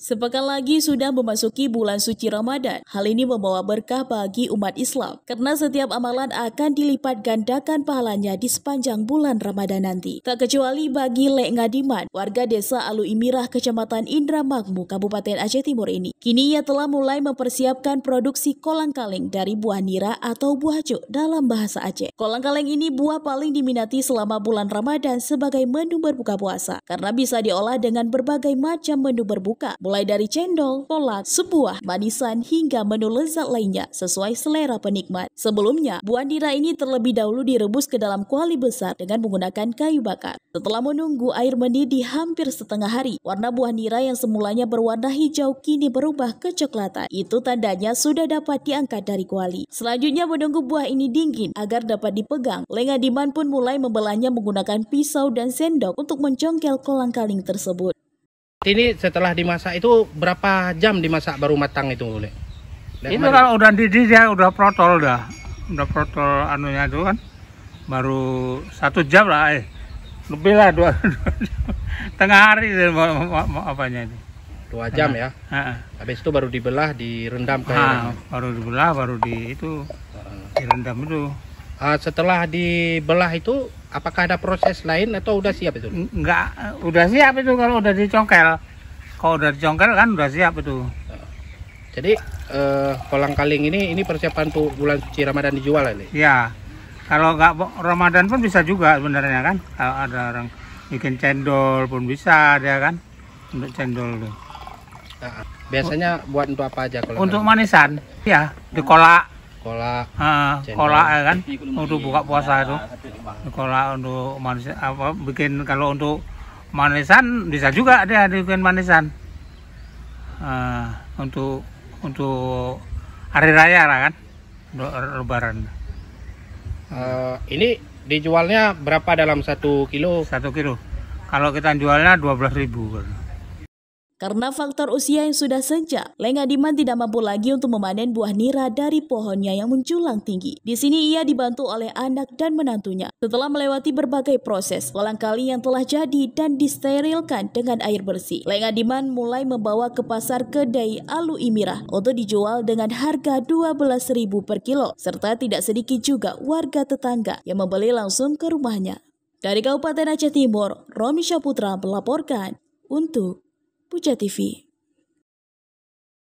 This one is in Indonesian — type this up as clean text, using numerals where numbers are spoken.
Sepekan lagi sudah memasuki bulan suci Ramadan. Hal ini membawa berkah bagi umat Islam karena setiap amalan akan dilipat gandakan pahalanya di sepanjang bulan Ramadan nanti. Tak kecuali bagi Lek Ngadiman, warga desa Alu Imirah, Kecamatan Indramayu, Kabupaten Aceh Timur ini. Kini ia telah mulai mempersiapkan produksi kolang-kaling dari buah nira atau buah cuk dalam bahasa Aceh. Kolang-kaling ini buah paling diminati selama bulan Ramadan sebagai menu berbuka puasa karena bisa diolah dengan berbagai macam menu berbuka, mulai dari cendol, kolak, sebuah, manisan, hingga menu lezat lainnya sesuai selera penikmat. Sebelumnya, buah nira ini terlebih dahulu direbus ke dalam kuali besar dengan menggunakan kayu bakar. Setelah menunggu air mendidih hampir setengah hari, warna buah nira yang semulanya berwarna hijau kini berubah kecoklatan. Itu tandanya sudah dapat diangkat dari kuali. Selanjutnya menunggu buah ini dingin agar dapat dipegang. Lek Ngadiman pun mulai membelahnya menggunakan pisau dan sendok untuk mencongkel kolang-kaling tersebut. Ini setelah dimasak itu berapa jam dimasak baru matang itu, Lek? Itu kalau udah didih dia udah protol udah protol anunya itu kan, baru 1 jam lah, lebih lah 2 tengah hari apanya itu. 2 jam ya. Habis itu baru dibelah, direndam baru dibelah, baru direndam itu. Setelah dibelah itu apakah ada proses lain atau udah siap itu? Enggak, udah siap itu kalau udah dicongkel. Kalau udah dicongkel kan udah siap itu. Jadi kolang-kaling ini persiapan untuk bulan suci Ramadan dijual ya? Iya. Kalau nggak Ramadan pun bisa juga sebenarnya kan. Kalau ada orang bikin cendol pun bisa dia kan. Untuk cendol tuh. Biasanya buat untuk apa aja kalau? Untuk manisan. Ya, dikolak. Kolak ya kan, untuk buka puasa itu. Kolak untuk manisan, bikin kalau untuk manisan bisa juga dia bikin manisan. Untuk hari raya lah kan, untuk Lebaran. Ini dijualnya berapa dalam 1 kilo? 1 kilo. Kalau kita jualnya 12.000. Karena faktor usia yang sudah senja, Lek Ngadiman tidak mampu lagi untuk memanen buah nira dari pohonnya yang menjulang tinggi. Di sini ia dibantu oleh anak dan menantunya. Setelah melewati berbagai proses, kolang-kaling yang telah jadi dan disterilkan dengan air bersih, Lek Ngadiman mulai membawa ke pasar kedai Alu Imirah untuk dijual dengan harga 12.000 per kilo, serta tidak sedikit juga warga tetangga yang membeli langsung ke rumahnya. Dari Kabupaten Aceh Timur, Romi Syaputra melaporkan untuk Puja TV.